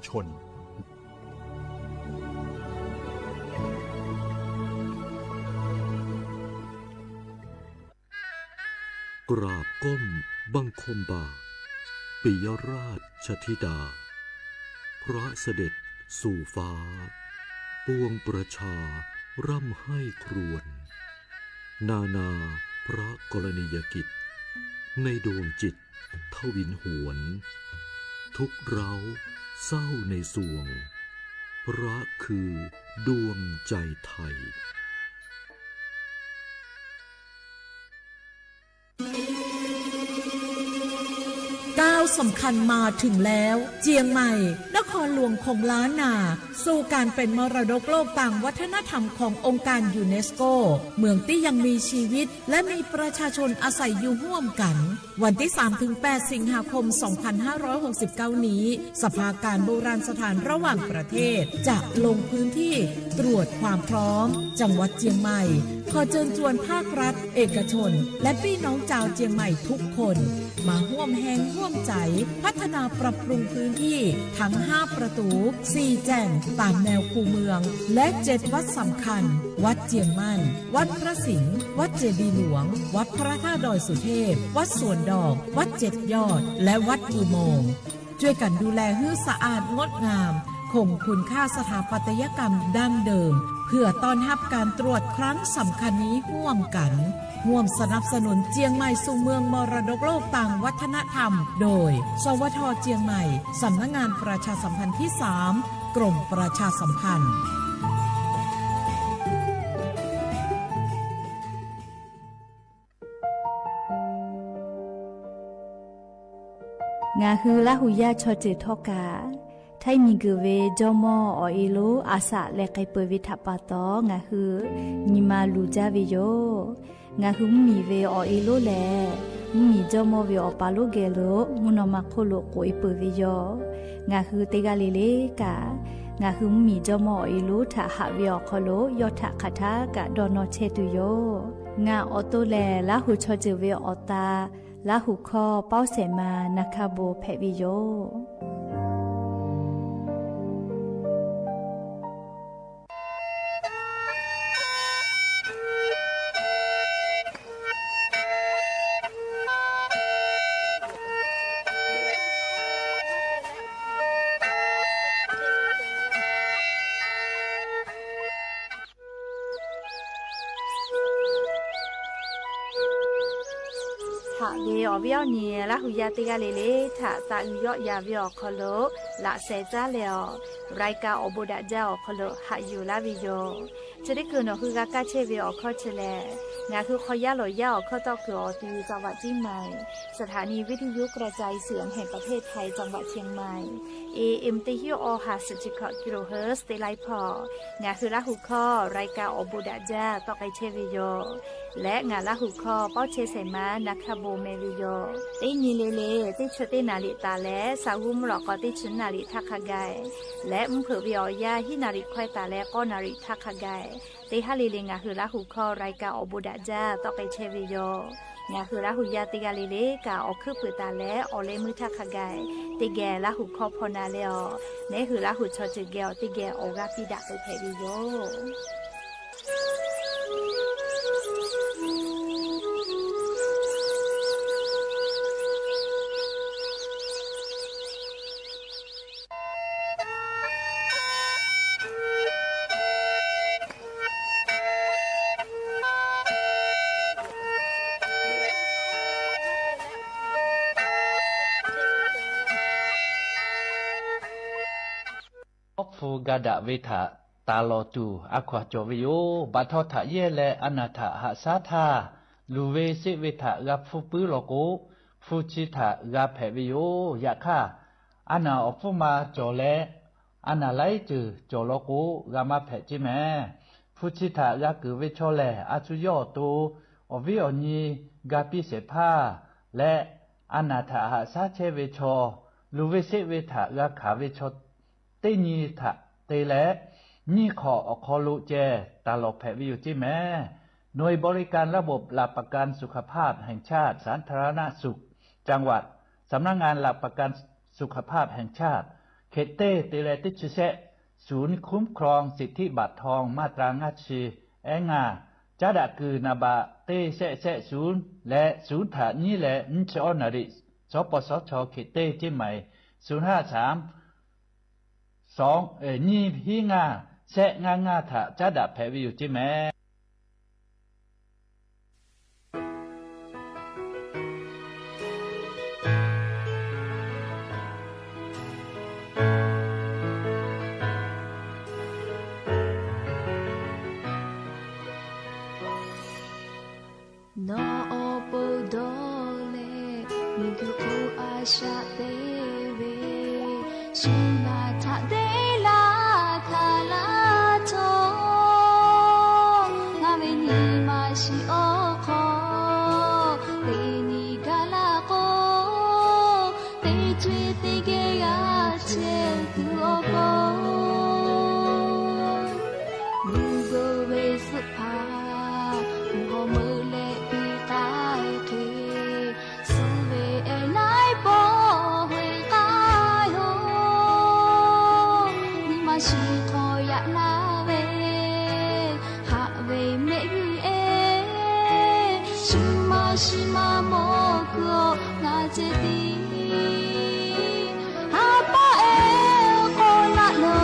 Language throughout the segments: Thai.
ชนกราบก้มบังคมบาทปิยราชธิดาพระเสด็จสู่ฟ้าปวงประชาร่ำให้ครวญนานาพระกรณียกิจในดวงจิตทวินหวนทุกเร้าเศร้าในสวงพระคือดวงใจไทยก้าวสำคัญมาถึงแล้วเจียงใหม่นครหลวงของล้านนาสู่การเป็นมรดกโลกต่างวัฒนธรรมขององค์การยูเนสโกเมืองที่ยังมีชีวิตและมีประชาชนอาศัยอยู่ร่วมกันวันที่ 3-8 สิงหาคม 2569 นี้สภาการโบราณสถานระหว่างประเทศจะลงพื้นที่ตรวจความพร้อมจังหวัดเจียงใหม่ขอเชิญชวนภาครัฐเอกชนและพี่น้องชาวเจียงใหม่ทุกคนมาร่วมแรงร่วมใจพัฒนาปรับปรุงพื้นที่ทั้ง5ประตู4แจ่งตามแนวคูเมืองและ7วัดสำคัญวัดเจียงมั่นวัดพระสิงห์วัดเจดีย์หลวงวัดพระธาตุดอยสุเทพวัดสวนดอกวัด7ยอดและวัดอุโมงค์ช่วยกันดูแลให้สะอาดงดงามคงคุณค่าสถาปัตยกรรมดั้งเดิมเพื่อต้อนรับการตรวจครั้งสำคัญนี้ร่วมกันร่วมสนับสนุนเจียงใหม่สู่เมืองมรดกโลกต่างวัฒนธรรมโดยสวท.เจียงใหม่สำนักงานประชาสัมพันธ์ที่3กรมประชาสัมพันธ์งาฮือละหุยาชอจิทอกาไทยมีกเวจอมออเอโลอาสะและไกเปวิทปาตองาฮือนิมาลูจาเวโยงาฮือมีเวอเอโลแลมีจอมอเวอปาโลเกโลมุนอมาโคโลโกเอเปวิโยงาฮือเตกาเลเลกางาฮือมีจอมอเอโลทะหะเวอคโลยอทะคาทากะดอนอเชตุโยงาออโตแลละหุชอจิเวอตาละหุคอเป้าเสมานาคาโบเพวิโยถ้าเวอเวียวเนี่ยละหุยาติกาเลเลถ้าตาอุยอยาเวียคโลละเซจ้าเลอรายกาอบุดาเจ้าคโลหาอยู่ลาวิโยจะได้คือนคือกากาเชเวอคอเชเลงาคือขอยาหลอยาอคอตอกอตีจังหวัดเชียงใหม่สถานีวิทยุกระจายเสียงแห่งประเทศไทยจังหวัดเชียงใหม่ AM ติฮิโอ50กิโลเฮิรตซ์เตไลพองาคือละหุคอรายกาอบุดาเจ้าตอกไอเชเวโยและงาละหุคอเป้าเชเสมานาคาโบเมวิโยติญีเลเลติชตินาลิตาและสาวุมหลอกกติชนาลิทักขะไกและมเผวิอยาหินาริควายตาและก็นาริทักขะไกติฮาลิเลงาคือละหุคอรายกาอบุดาจาตอกไอเชวิโยงาคือละหุยาติกาเลเลกาอคือปืตาและอเลมุทักขะไกติแกละหุคอพนาเลอเนคือละหุชอจิเกลติแกออกาปิดาไปเทวิโยฟูกาดะเวทะตาลอตูอควาจวิโยบัทอทะเยและอนาถะหะสาธาลูเวสิเวทะกับฟูปือโลโกฟูชิทะกับแผวิโยยะค่ะอานาอฟุมาจอและอานาไลจือจอโลโกกามาแผจิแมฟูชิทะกับกือเวชอและอาจุยอตูอวิโอนีกาปิเสภาและอนาถะหะสาเชเวชอลูเวสิเวทะกับขาเวชอเตนีทะเตและนี่ขอคอลุเจตาลกแผวิวจิแม่หน่วยบริการระบบหลักประกันสุขภาพแห่งชาติสาธารณสุขจังหวัดสำนักงานหลักประกันสุขภาพแห่งชาติเข ตเต้เตเลติชเซศูนย์คุ้มครองสิทธิบัตรทองมาตรางัดชีแองาจะดะคือนาบะเต้เซเซศูนย์และศูนย์ถานี้แหละนชอนาริสปสชเขตเต้ที่ใหม่053 2นี่ฮีงาเซงางาถะจะดะแผวิวจิแมno opodole miguko asha deve shuna tha de la khala to ngave ni ma shi o kho te ni gala ko te chwe te ge ya che tu o ko mugo ve su pa mugo mơ le pi tai ke su ve e nai po hui kai ho ni ma shi kho ya la ve ha ve me gu e shi ma mo ko na che ti ha pa e ko la lo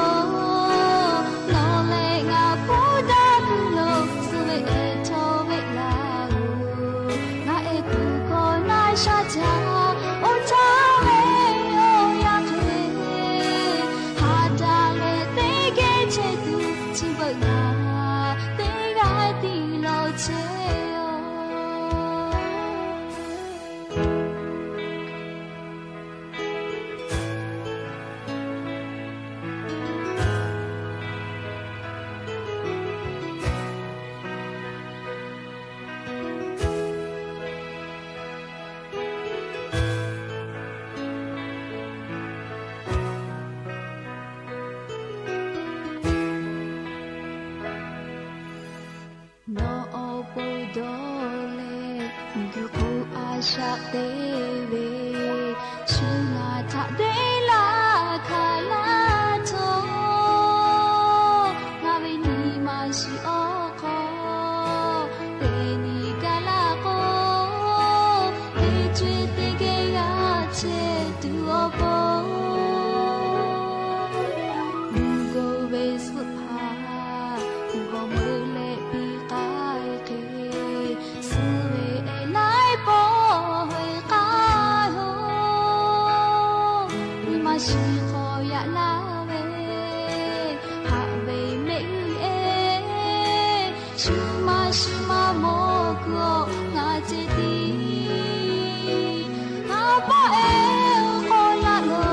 no le nga pu da ku lo su ve e to ve la nga e ku ko na sha cha o cha ve o ya ke ha da le te ge che tu chi ba na te ga ti lo che o no opodole miguko asha deve shuna tha de la khala to ngave ni ma shi o kho te ni gala ko te chwe te ge ya che tu o po mugo ve su pa mugo mơ le pi kai ke su ve e nai po hui kai ho ni ma shi kho ya la ve ha ve me e shi ma mo ko nga che ti ha pa e ko la lo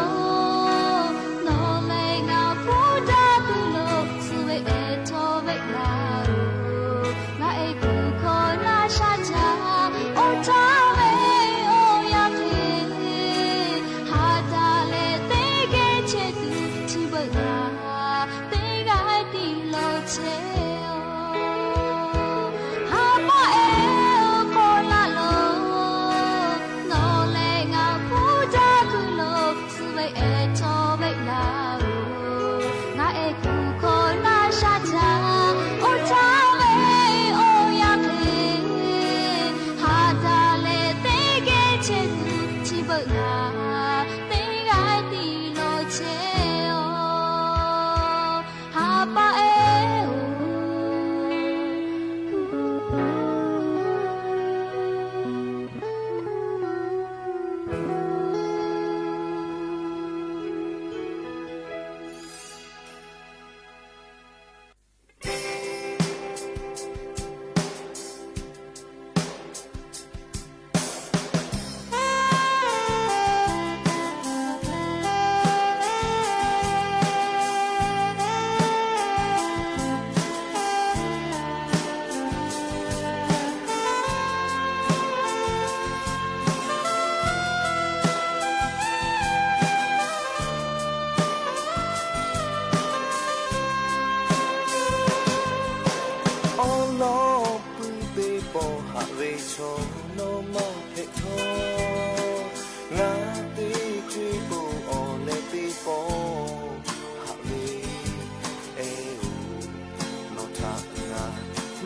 no le nga pu da ku lo su ve e to ve la nga e ku ko na sha cha o cha ve o ya ke ha da le te ge che tu chi ba na te ga ti lo che o ha pa e ko la lo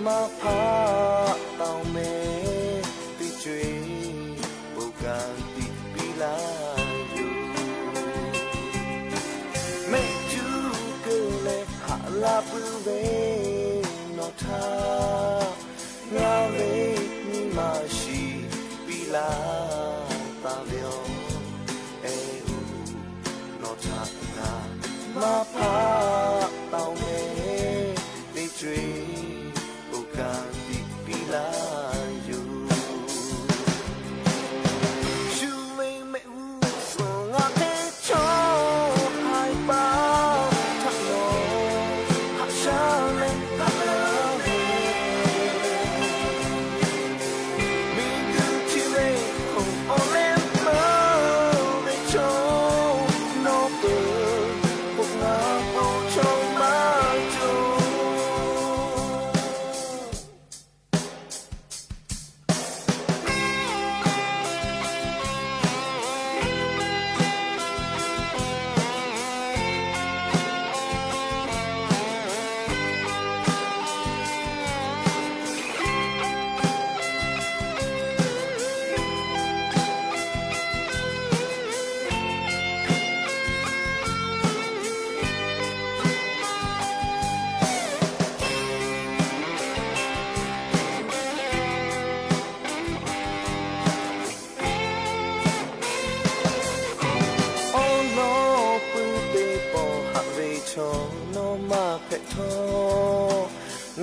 มาพาเต่าเมติจวยบุกันติปิลาอยู่แม่จูเกเลหาลาปูเวนอทางาเวนิมาชีปิลาตาเวียวเออูนอทางามาพาเต่าเมติจวยบุกันติปิลาอยู่ชูไม่ไม่อูส่งอาเทชอหายไปทักโนหักชาเลหักลาเวมีกูที่ไม่คงอ่อนแรงเมื่อไม่ชอบนอกเปิดพวกงาโอชงมาจู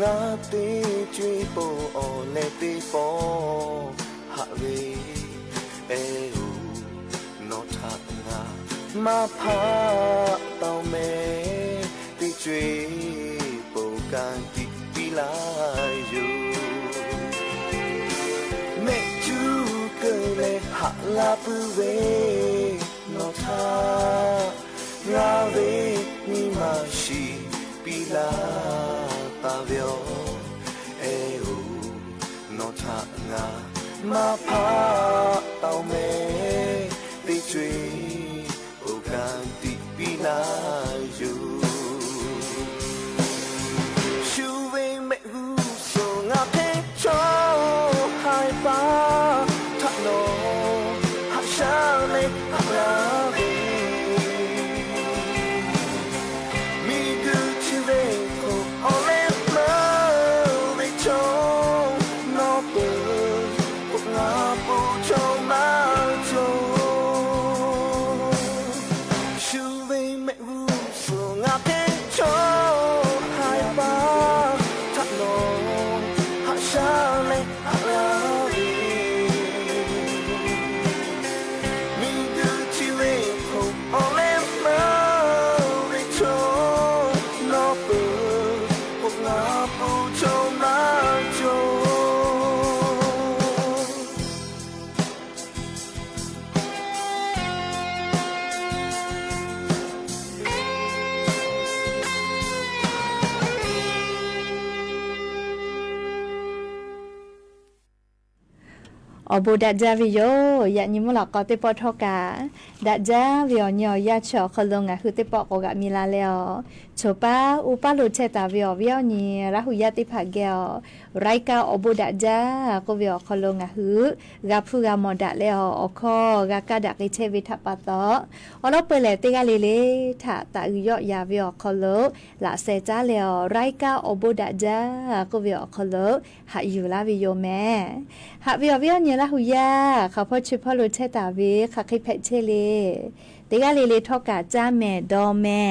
งาตีจุยโปโอเลตีโปหะเวเออูโนทางามาพาเต่าเมตีจุยโปกันติปิลาอยู่เมจูเกเลหะลาปูเวโนทางาเวนิมาชีปิลาตาเวียวเออูโนทางามาพาเต่าเมติจวยโอกันติปิลาอยู่ชูเวเมหูส่งอาเพชอหายไปทักโนหักชาเลหักลาเวมีกูที่เวโคออเลมาไม่ชงนอเปิดพวกงาปูชงมาจชูเวเมหูส่งอาเพชอหายไปทักโนหักชาเลหักลาเวมีกูที่เวโคออเลมาไม่ชงนอเปิดพวกงาปูชงมาจ อบูดัจจาวิโยยะนิมุลก็ติปอทอกาดัจจาวิโอญอยะชอคลงะคือติปอกกะมีลาเลอโชปาอุปาลุเชตาวิโอวิโอนีราหุยะติภะเกอไรกาอบูดัจจาก็วิโอคลงะคือกะพูกะมอดะเลออคอกะกะดะกิเชวิทัปปะตออลอเปเลติกะเลเลทะตะอุยอยาวิโอคลละเซจาเลอไรกาอบูดัจจาก็วิโอคลหะอยู่ลาวิโยแม่หะวิโอวิโอนีละหุยาเขาพอชิพอลุเชตาวิคะคิเพเชเลติกะเลทอกะจาแม่ดอแม่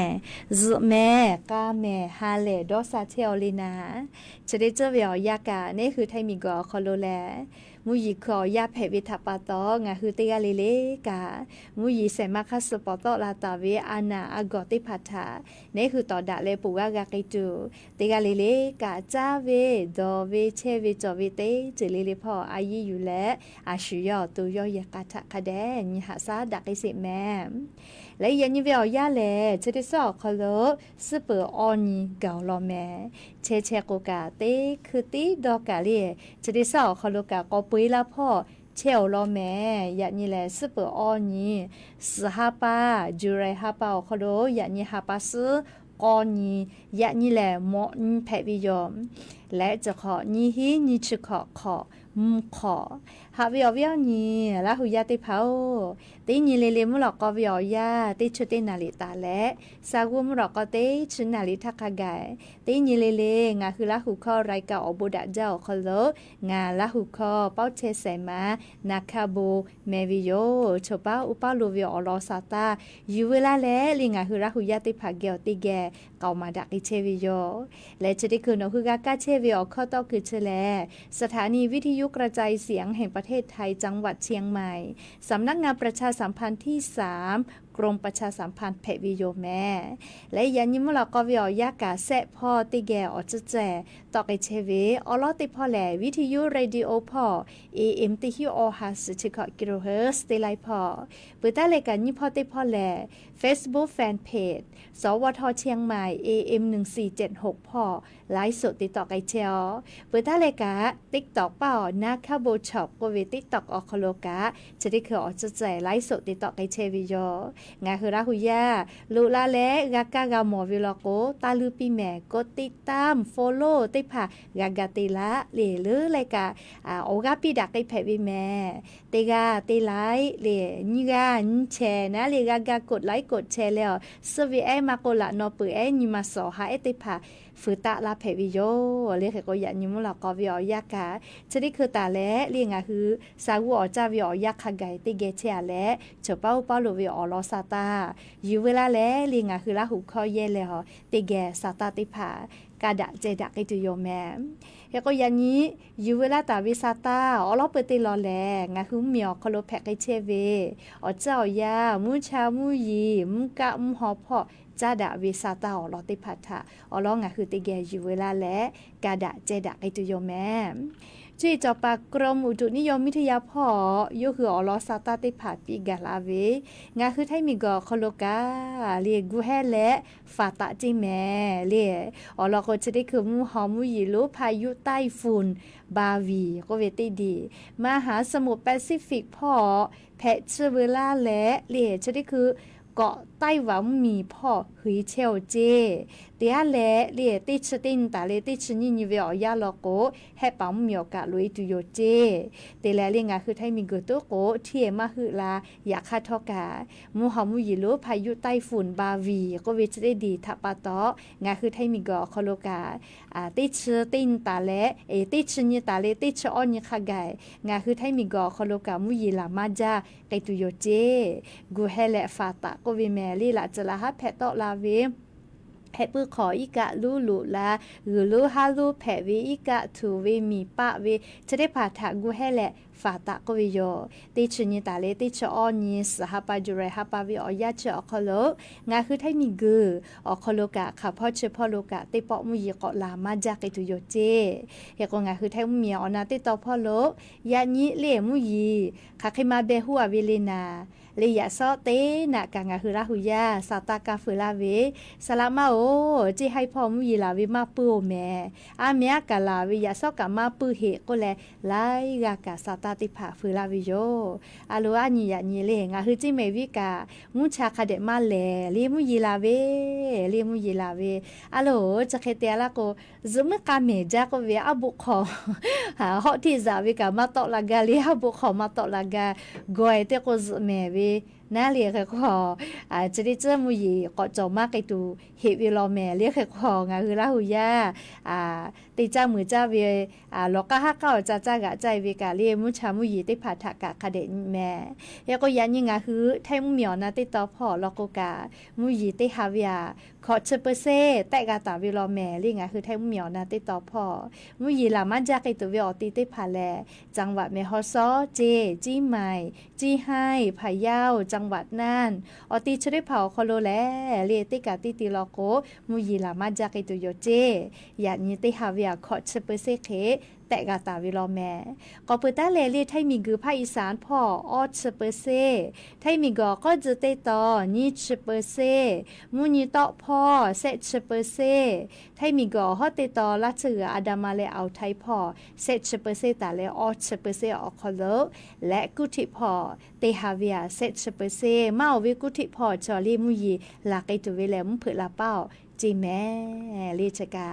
ซุแม่กาแม่ฮาเลดอซาเทอลินาจะได้เจอวิอยากะนี่คือไทมิกอคอโลแลมูยีขอยาเพวิทัปปะตองะคือติกะเลกะมูยีเสมาคัสปอตอลาตาเวอานาอากอติพัทธานี่คือตอดะเลปุกะกะกิจูติกะเลกะจาเวดอเวเชเวจอเวเตจิเลพออายีอยู่และอาชุยอตุยอยะกะทะคะแดญิหะซาดะกิสิแม่และยันยิเวอยาเลเชติซอคอโลซุเปอร์ออนีกาลอแม่เชโกกะเตคือติดอกะเลเชติซอคอโลกะกอปุยละพ่อเชลลอแม่ยันยิแลซุเปอร์ออนีสหาปาจูไรฮาปาคอโลยันยิฮาปาซป กอนียะนี่แหละหมอแผ่วิยอมและจะขอนี่ฮีนี่จะขอขอหาวิอวิอนี่ละหุยาติเผาตีนี่เลมุหลอกก็วิอยาติชุตินาลิตาและสากุมุหลอกก็ติชุนาลิทักกายตีนี่เลงาคือละหุข้อไรกาอบุดะเจ้าคอโลงาละหุข้อเป้าเชเสมานาคาโบเมวิโยชป้าอุปาลูวิออลอซาตายูเวลาและลิงาคือละหุยาติภาเกอติแกเกามาดักอิเชวิโยและจะได้คือนคือกากาเชวิอข้อต่อคือเชแลสถานีวิทยุกระจายเสียงแห่งประเทศไทยจังหวัดเชียงใหม่สำนักงานประชาสัมพันธ์ที่3กรมประชาสัมพันธ์แพวิโยแม่และยันยิมลอกวิอยากาแซพ่อติแกอจะแจตอกไอเชเวอลอติพ่อแหลวิทยุเรดิโอพ่อ AM ติฮิโอฮัสชิคกิโลเฮิร์สติไลพ่อเปิดได้เลยกันยิพ่อติพ่อแหล Facebook Fanpage สวทเชียงใหม่ AM 1476พ่อไลฟ์สดติดต่อไอเชลเปิดได้เลยกะ TikTok เป้านาคาโบช็อปกเว TikTok ออคโลกะจะได้คืออจะแจไลฟ์สดติดต่อไอเชวิโยงาคือราหุยาลูลาและกากากาหมอวิลโกตาลือปีแม่กดติดตามโฟโล่ติผากากาติละหรืออะไรกะโอกาปีดักไอแพวิแม่เตกาติไลเลนิกาแชร์นะเลกากากดไลค์กดแชร์แล้วสวีไอมาโกละนอปือไอนิมาสอหาไอติผาฝืตาลาแพวิโยเรียกก็ยันยิมุลกอวิอยากาจะได้คือตาและเรียงอ่ะคือสาวอจาวิอยากไกติเกเชและเฉเป้าเป้าโลวิออลอซาตาอยู่เวลาและเรียงอ่ะคือละหุคอเยแล้วติเกซาตาติผากาดะเจดะกิตุโยแมเฮก็ยันนี้อยู่เวลาตาวิซาตาอลอเปติลอแลงาคือเมียวคโลแพกไอเชเวอเจ้ายามูชามูยีมุกะมุหอพอจาดะวิซาตาอลอติพัทธะอลองะคือติเกอยู่เวลาและกาดะเจดะกิตุโยแมจีจอปากรมอุตุนิยมวิทยาพ่อยกคืออลอซาตาติผาปีกาลาเวงาคือไทมีกอคโลกาเรียกูแฮและฟาตะจิแมเรียอลอก็จะได้คือมูหอมูยิโลพายุใต้ฝุ่นบาวีก็เวติดีมหาสมุทรแปซิฟิกพ่อแพชเวลาและเรียจะได้คือเกาะไต้หวันมีพ่อหุยเชลเจเตียแลเลียติชตินตาเลติชนินิเวอยาลโกให้ปั๊มมีโอกาสลุยตุโยเจเตแลเลียงาคือไทยมีเกตุโกเทียมาหือลาอยากคาทอกามูฮามูยิโลพายุไต้ฝุ่นบาวีก็เวจะได้ดีทับปะตองาคือไทยมีกอคโลกาติชตินตาเลติชนิตาเลติชออนยคาไกงาคือไทยมีกอคโลกามูยิลามาจาไกตุโยเจกูเฮเลฟาตะก็เวแมลีละจะละฮับแพตอลาเวแพปื้อขออีกะลูลุลาหรือลูฮาลูแพวีอีกะทูเวมีปะเวจะได้ผ่าถากูให้แหละฟาตะก็วิโยติชนิตาเลติชออนีสหปาจุเรหปาวิอยาเจอคโลงาคือไทมีกืออคโลกะค่ะพ่อเชพ่อโลกะติปอมุยเกาะลามาจากไอตุโยเจเฮก็งาคือไทมุเมียอนาติตอพ่อโลยานิเลมุยีค่ะใครมาเบหัววิเลนาเลยอยากซอเตนะกางาคือราหุยาซาตากาฟืลาเวสลามาโอจิให้พ่อมุยลาเวมาปื้อแม่อาเมียกาลาเวอยากซอกะมาปื้อเฮก็แลไลกากาซาตาติผาฟืลาวิโยอาโลอาญิยาญิเลงาคือจิเมวิกามุชาคาเดมาแลเลมุยลาเวเลมุยลาเวอาโลจะเคเตละโกซุมกาเมจากเวอบุขอหาฮอที่ซาเวกามาตอลากาเลอบุขอมาตอลากากอยเตโกซุเมเวน่าเรียกขอจะได้เจอมุยก็จอมากไกตูเฮวิลอแม่เรียกของาคือลาหุยาติจ้ามือจ้าเวลอกะฮักเก้าจ้าจ้ากะใจเวกาเรียมุชามุยติผาถากะคาเดนแม่แล้วก็ยันยังงาคือไทมุเหมียวนะติตอพ่อลอกกามุยติฮาเวียขอเชเปเซแต่กาตาวิลอแม่เรียกงาคือไทมุเหมียวนะติตอพ่อมุยลามันจากไกตูเวอติติผาแลจังหวัดแม่ฮอซอเจจี้ใหม่จี้ให้พะเยาจังหวัดน่านอติชได้เผาคโลแลเรติกาติติลโกมุยลามาจากไอตุโยเจยานิติฮาเวียขอเชเปเซเคแต่กาตาวิลอแม่ก็เปิดตาเลลีไทมีกือภาคอีสานพ่อออเชเปเซไทมีกอก็จะเตตอนี่เชเปเซมุนิตอพ่อเซเชเปเซไทมีกอฮอเตตอละเจืออาดามาเลเอาไทพ่อเซเชเปเซตาเลออเชเปเซออคโลและกุติพ่อเตฮาเวียเซเชเปเซมาวิกุติพ่อจอลีมุยีลาไกตุเวเลมเผลาเป้า จีแม่เลชกา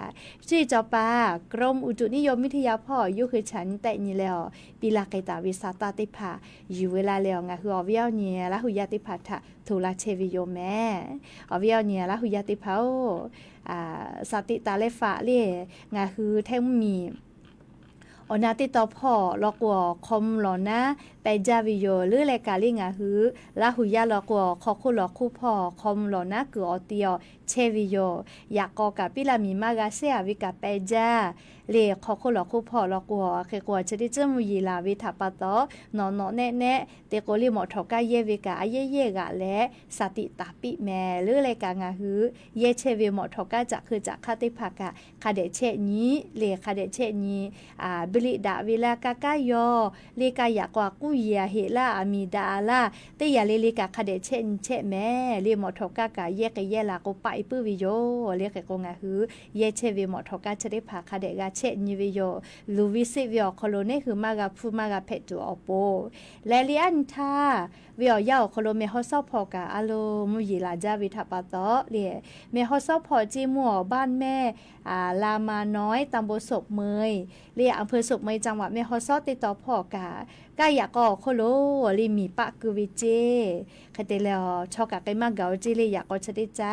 ชื่อจอปากรมอุตุนิยมวิทยาพ่อยุคือฉันแต่นี่แล้วปีลาไกตาวิสาตาติภาอยู่เวลาแล้วงาคืออเวียวเนี่ยละหุยาติภาทะทูลาเชวิโยแม่อเวียวเนี่ยละหุยาติภาสติตาเลฝาเล่งาคือแท่งมีอนาติตอพ่อลอกวคอมหลอนะไปจาวิโยหรือรายการลิงาฮือละหุยาลอกวคอคุลอคู่พ่อคอมหลอนะคืออเตียวเชวิโยอยากกอกับปิลามีมากาเซียวิกาไปจาเลคอคุลอคู่พ่อลอกวเคกวชดิจมุยีลาวิทัปตอนอนแน่แน่เตโกลิหมอทอกาเยวิกาเยกะและสติตาปิแม่หรือรายการงาฮือเยเชวิหมอทอกาจะคือจะคาติภากะคาเดเชนี้เลคาเดเชนี้บิลิดาวิลากากายอเลกายากว่ากุยาเฮลาอามีดาลาเตยาเลกาคาเดเชนเชแม่เลหมอทอกากาเยกะเยลาโกปะอิปุวิโยเลกะโกงาฮือเยเชวิหมอทอกาจะได้ภาคาเดกาเชนิวิโยลูวิซิวิอคโลเนคือมากาพูมากาเพจูอโปและเลียนทาวิอยาคโลเมฮอซอพอกาอโลมุยิลาจาวิทัปตอเลเมฮอซอพอจิมัวบ้านแม่ลามาน้อยตำบลศพเมยเรียอำเภอศพเมยจังหวัดแม่ฮอซอติดต่อพ่อกาก้ายากอโคโลลิมีปะกุวิเจคเตเลอชอกะไกมาเกาจิเลยากอชดิจ้า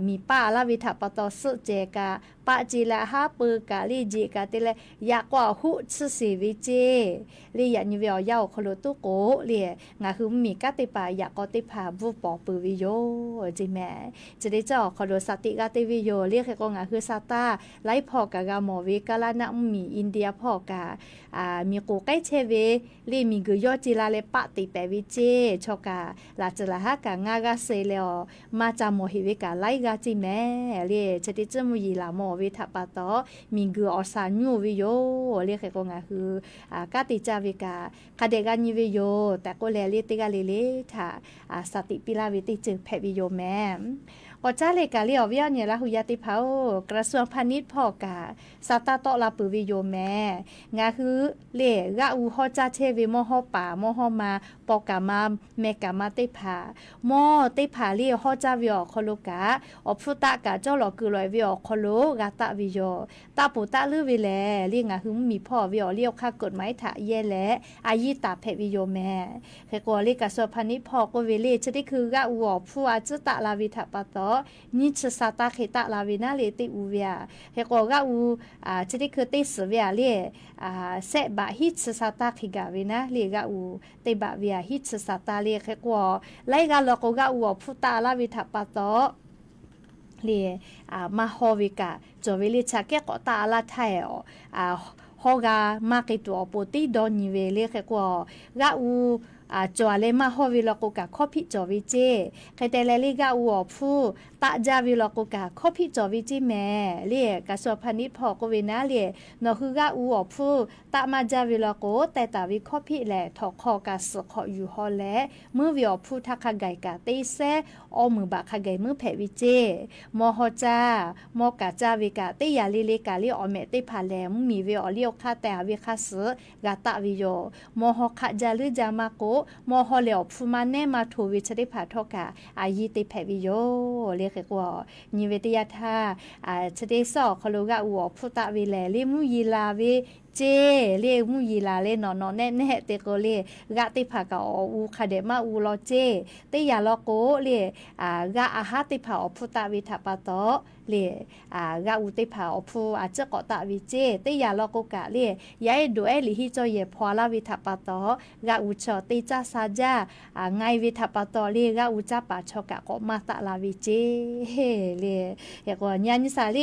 มีป้าลาวิทัปตอสุเจกาปะจิลาฮาปืกาลิจิกาเตเลยากว่าหุสุสิวิเจลียานิเวอยาโคโลตุโกเลียงาคือมีกาติปายากอติภาบุปอปืวิโยจิแม่จะได้จ่อโคโลสติกาติวิโยเรียกก็งาคือซาตาไลพอกากาโมวิกาลานะมีอินเดียพอกามีกูใกล้เชเวลีมีกุยอจิลาเลปะติเปวิเจชอกาลาจลาฮากางากาเซเลอมาจามโมฮิวิกาไลกาจิแม่เรียจะได้จมุยีลาโมวิทัปตอมีกุอสาญูวิโยเรียกก็งาคือกาติจาวิกาคาเดกาญิวิโยแต่ก็แลเรียติกาเลถ้าสติปิลาวิติจึงแพวิโยแม่ก็จ้าเลกาเลียวเวียเนี่ยละหุยาติเผากระทรวงพาณิชย์พ่อกาซาตาโตลาปืวิโยแม่งาคือเลกะอูฮอจ้าเชวิมอฮอป่ามอฮอมาปอกามาเมกามาติผามอติผาเลียวฮอจ้าวิอคโลกาอฟุตะกาเจ้าหลอคือลอยวิอคโลกาตะวิโยตาปูตะลือวิแลเลียงาคือมีพ่อวิอเลียวค่ากฎหมายถะเยแลอายิตาเพวิโยแม่เคกอเลกาสวพาณิชย์พ่อก็เวเลจะได้คือกะอูผู้อาจุตะลาวิทะปะตอนิชสาตาเขตลาวินาเลติอูเวียเฮโกกะอูจะได้คือติสเวียเลเซบะฮิตสาตาขิกาวินาเลกะอูเตบะเวียฮิตสาตาเลเฮโกไลกะลอกกะอูพุตาลาวิทะปะตอเลมาฮอวิกาจอเวลิชาเกกอตาลาไทฮอกามาเกตัวโปติดอนิเวเลเฮโกกะอูจอเลมาฮอวิลโกกะคอพิจอวิเจใครแต่เลลิกะอูผู้ตะจาวิลโกกะคอพิจอวิจิแม่เรียกะสวพานิชพอก็เวนะเรียนอคือกะอูผู้ตะมาจาวิลโกแต่ตาวิคอพิแลทอคอกะสขออยู่ฮอแลมือวิอผู้ทักขะไกกะติเซอมือบะขะไกมือแผวิเจมอฮอจามอกะจาวิกะติยาลิลิกะลิออเมติพาแลมมีวิอเลียวคาแต่วิคาสกะตะวิโยมอฮอขะจาลืจามาโกมอฮอเลอฟูมาเนมาทูวิชดิผาทอกะอายิติแผวิโยเรียกว่านิเวตยาธาชดิสอคโลกะอูพุตะวิแลลิมุยีลาวิเจเรียมุยีลาเลนอนแน่ๆเตโกเลกะติผากะอูคาเดมาอูลอเจเตยาลอโกเลกะอาหาติผาพุตะวิทัปตอเลกะอูติผาพูอาจจะกอตะวิเจเตยาลอโกกะเลยายดูเอลิฮิจอยพอลาวิทัปตอกะอูชอติจาซาจาไงวิทัปตอเลกะอูจาปาชอกะก็มาตะลาวิเจเลยากว่าญาณิสาเล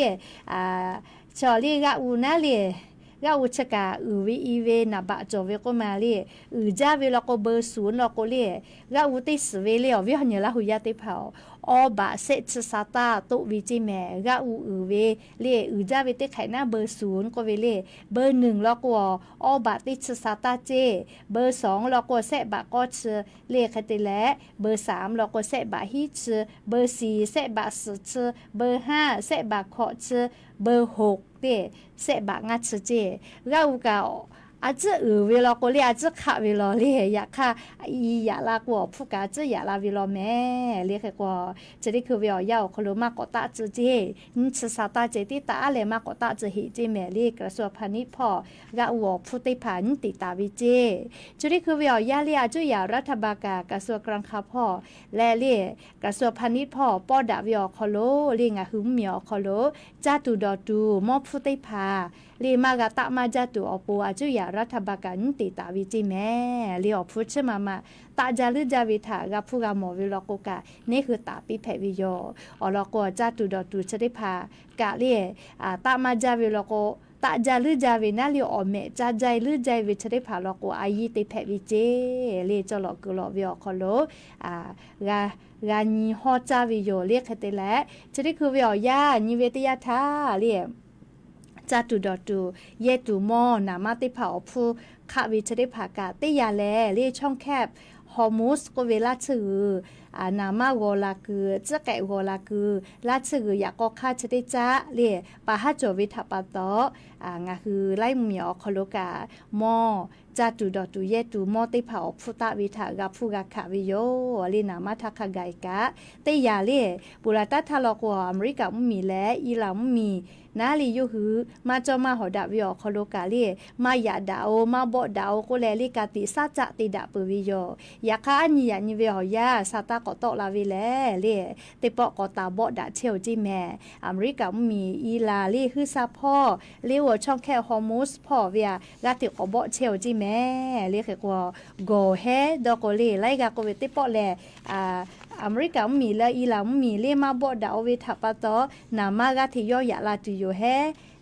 ชอเลกะอูนะเลกะอุชกะอือวิอีเวนะบะจอเวก็มาเลอือจาเวลก็เบอร์0ลก็เลกะอุติสเวเลอวิหญละหุยาติเผาอบะเซชซาตาตุวิจิแมกะอูอือเวเลอือจาเวติไขหน้าเบอร์0ก็เวเลเบอร์1ลก็อบะติชซาตาเจเบอร์2ลก็เซบะก็ชเลคติแลเบอร์3ลก็เซบะฮิชเบอร์4เซบะสชเบอร์5เซบะขอชเบอร์6เตเสบะงัดเจเรากะ อาจจะเวลาก็เลยอาจจะขาเวลาเลยอยากค่ะอยากลากว่าผู้กาจะอยากลาเวลาแม่เรียกว่าจะได้คือเวลายาวคนรู้มากกว่าตาจะเจนี่ศึกษาตาเจติตาอะไรมากกว่าตาจะเห็นเจแม่เรียกกระทรวงพาณิชย์พ่อกะว่าผู้ติพันติตาวิเจจะได้คือเวลายาเรียจะอยากรัฐบาลกระทรวงกลางค่ะพ่อและเรียกกระทรวงพาณิชย์พ่อป้อดาเวลคอโลเรียงหึมเหมียวคอโลจ้าตูดอตูมอผู้ติพาเรียมากะตะมาจ้าตูอปูอาจุอยากรัฐบาลกันติตาวิจิแม่เรียกพูดใช่มาตาจารึจาวิถากับผู้กำหมอวิลกกะนี่คือตาปีแผวิโยอลกจ้าตูดอตูจะได้พากะเรียตามาจาวิลกตาจารึจาวินาเรียอเมจาใจรึใจวิจะได้พาลกอายีติแผวิเจเรียจลกลวิอคโลกานีฮอจาวิโยเรียกเตแลจะได้คือวิอยานิเวติยาทาเรียจาตูดอตูเยตูมอนามาติผาผู้ข้าวิจะได้ผากาติยาแลเรียช่องแคบฮอมูสก็เวลาชื่อนามาโวลาคือจะแกโวลาคือลาชื่ออยากก็ค่าจะได้จ้าเรียปะฮัจวิทัปะโตงาคือไล่เหมียวคโลกามอจาตูดอตูเยตูมอติผาผู้ตาวิถากับผู้กาขาวิโยลีนามาทักไกกะติยาเรียบุราตัทาลกวอเมริกามีและอิหร่านมีนาลียูฮือมาจอมาหอดาวิโอคโลกาเลีมาอยาดาวมาบอดาวก็แลลิกาติซาจะติดาปวิโยอยากอันนี้อันนี้วิโอยาซาตากอตอลาวิแลเลีติปอกอตาบอดาเชลจิแม่อเมริกามีอีลาลีฮือซาพ่อเลียวช่องแค่ฮอร์มูสพ่อเวียกาติกอบอเชลจิแม่เรียกว่าโกเฮดอกโลีไลกาโกเวติปอแลอเมริกามีและอิหร่านมีเลมาบอดาวเวทัปะตอนามากาทิโยยาลาติโยเฮ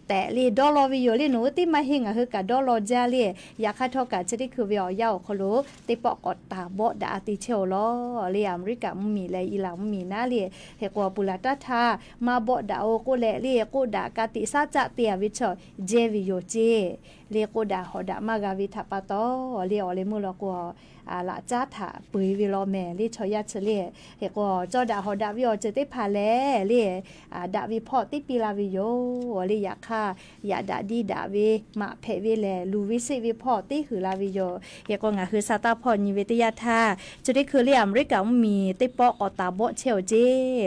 แต่ลีดอลลาร์วิโยลีหนูติมาหิงคือกะดอลลาร์จาลีอยากให้ทอกัจะได้คือวิอยาวคโลติปอกอตาบอดาติเชลลอลีอเมริกามีและอิหร่านมีนะลีเฮกว่าปุลาตาทามาบอดาโอโกเลลีโกดากาติซาจะเตียวิชเจวิโยเจลีโกดาฮอดามากาวิทัปะตอลีอเลมุลกัวละจ้าถาปุยวิโลแม่ลีชอยาเฉลีเฮกว่าจอดาฮอดาวิโอจะได้พาแลลีดาวิพอติปีลาวิโยลีอยากค่ะอยากดาดีดาวิมาเพวิแลลูวิสิวิพอติคือลาวิโยเฮกว่างาคือซาตาพอนิเวติยาทาจะได้คือลีอเมริกามีติปอกอตาบอเชลเจ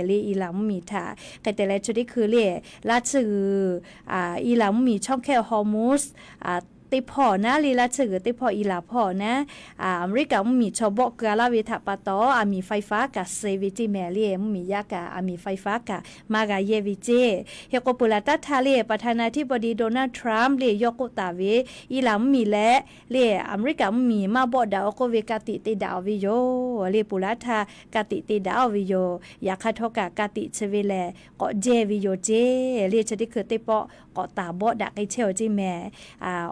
ลีอิหร่านมีทาแต่แลจะได้คือลีลาชื่ออิหร่านมีช่องแค่ฮอร์มูสติพอนะลีลาชื่อติพออีลาพอนะอเมริกามีชอบบอกกาลาวิทัปะตอมีไฟฟ้ากับเซวิจิแมเลียมียากามีไฟฟ้ากับมากาเยวิเจเฮโกปุลาตัทาเลียประธานาธิบดีโดนัลด์ทรัมป์เลียยกตาเวอีลามีและเลียอเมริกามีมาบอดาวโกเวกาติติดาววิโยเลียปุลาทากาติติดาววิโยอยากคัทอกากาติเชเวเลก็เจวิโยเจเลียจะได้คือติปอก็ตาบอดาไอเชลจิแม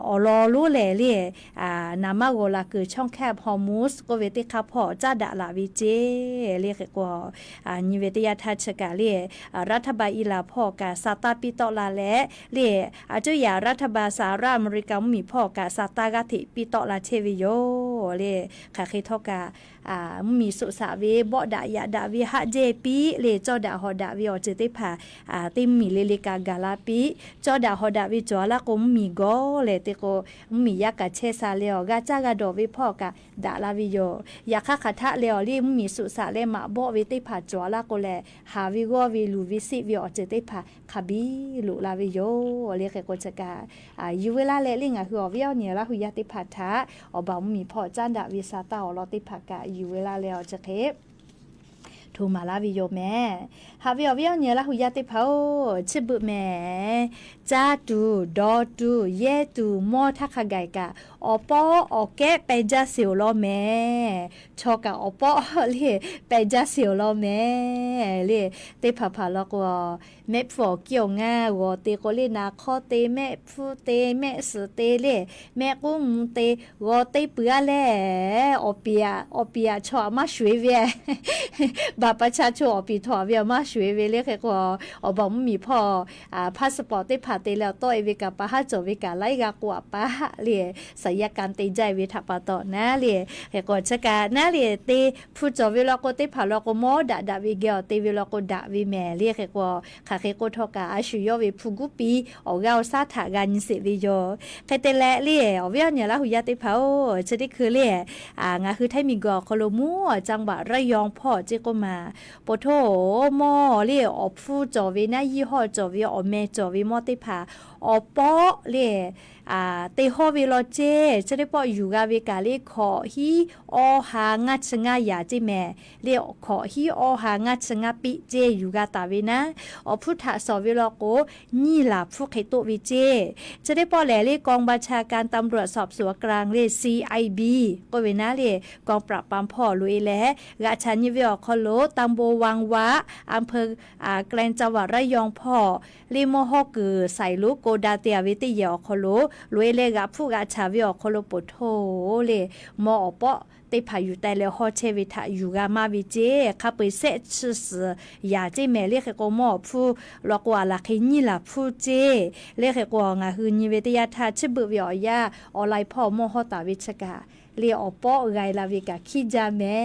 อรอรู้แหล่เลียนามาโกลาคือช่องแคบฮอร์มูสก็เวติคาพอจ้าดาลาวิเจเรียกว่านิเวติยาทัชกาเลียรัฐบาลอิลาพอกาซาตาปิตอลาและเลียอาจุยารัฐบาลสหรัฐอเมริกามีพอกาซาตากาติปิตอลาเชวิโยเลียคาเคทอกามีสุสาเวบอดายาดาวิฮะเจปีเลจอดาฮอดาวิออเจติพาติมมีเลเลกากาลาปีจอดาฮอดาวิจอลาก็มีโกเลติโกมียากาเชซาเลอกาจากาดอวิพ่อกาดาลาวิโยยาคาคาทะเลอลีมีสุสาเลมาบอวิติพาจอลาโกเลฮาวิโกวิลูวิสิวิออเจติพาคาบิลุลาวิโยเรียกโกจกายูเวลาเลลิงอะคืออวิอเนียลาหุยาติพาทาอบามีพ่อจันดาวิซาตาอลอติพากาอยู่เวลาแล้วจะเคปทูมาลาวิโยแม่ฮาวิอวิอเนียลาหุยาติพาชิบุแม่จ้าตูดอตูเยตูมอทักขะไกกะอปออแกไปจ้าเสียวลอแม่ชอกะอปอเลไปจ้าเสียวลอแม่เลเตพาพาลอกว่าแม่ฝอเกี่ยวง่าวอเตโกเลนาคอเตแม่ฟูเตแม่สเตเลแม่กุ้งเตวอเตเปือแลอเปียชอมาช่วยเวียบา บัตรประชาชนปีถอเวียมาช่วยเวเล็กก็บอกมีพ่อพาสปอร์ตได้ผ่านไปแล้วต่อยเวกับปะฮะจเวกับไล่กากว่าปะเลียสายการตีใจเวทับปะต่อนะเลียก็จะการนะเลียตีผู้จเวลาก็ได้ผ่านแล้วก็มอดาวิเกลตีเวลาก็ดาวิแม่เลียก็ขาก็ทอกาอาชุยเวผู้กุปีออกเอาซาถากันสิวิโยใครแต่ละเลียเวียเนี่ยละหุยาติเผาจะได้คือเลียงาคือไทยมีกอคโลมัวจังหวัดระยองพ่อเจก็มาปโทมอเลียอผู้จเวนะยี่ห้อจเวอแม่จเวมอติผาอปอเลียเตฮอวิโลเจจะได้ปออยู่กาเวกาเลขอฮีอหางัดสงายาจิแม่เลียขอฮีอหางัดสงาปิเจอยู่กาตาเวนะพุทธสวิโลโกนี่ล่ะผู้ไขโตวิเจจะได้ปอแหลเลกองบัญชาการตำรวจสอบสวนกลางเล CIB ก็เวนะเลกองปราบปรามพ่อลุยแลกะชันยิเวอคอโลตำบวังวะอำเภอแกลงจังหวัดระยองพ่อลิโมฮอกือใส่ลูกโกดาเตียวิติยอคอโลลุยเลกะผู้กะชาวิอคอโลปโทเลมอปอติพายุแต่แล้วฮอเชวิทาอยู่กามาวิเจข้าไปเสชื่ออยากจะแม่เรียกก็มอผู้ลอกว่าละคินี่ล่ะผู้เจเรียกก็งาฮือนิเวตยาทาชิบุวิอยาออนไลน์พ่อมอฮอตาวิชกาเรียอปอไงลาวิกาคิจาแม่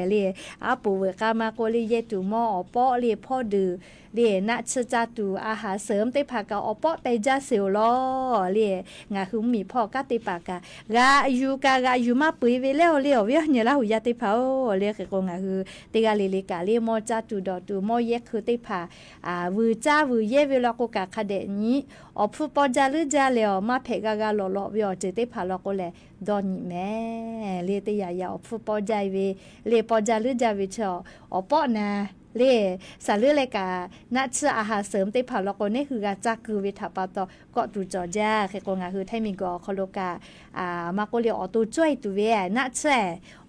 เรียอาปูเวกามาโกลีเยตุมอปอเรียพ่อดือเรียนัชจาตูอาหารเสริมเตพากาอปอเตจาเสียวลอเรียงาคือมีพ่อกาเตปากากาอยู่มาปุยเวแล้วเรียวเวียเนี่ยละหุยาเตพาเรียกก็งาคือเตกาเลเลกาเรียมอจาตูดอตูมอเยคือเตพาวือจ้าวือเยเวลาโกกาคาเดนี้อผู้ปอจาลือจาแล้วมาเพกากาหล่อๆเวียเจเตพาลอโกแลดอนนี่แม่เรียเตยายาอผู้ปอจาเวเรียปอจาลือจาเวชอปอนะเล่สารเลือเลยกานัดชื่ออาหารเสริมเตผ่าลอกนี่คือกาจากคือวิถาปาตอก็ตูจอจ้าเคกงาคือไทยมีกอคโลกามาโกเลียอตูจ้วยตูเวนัดเช่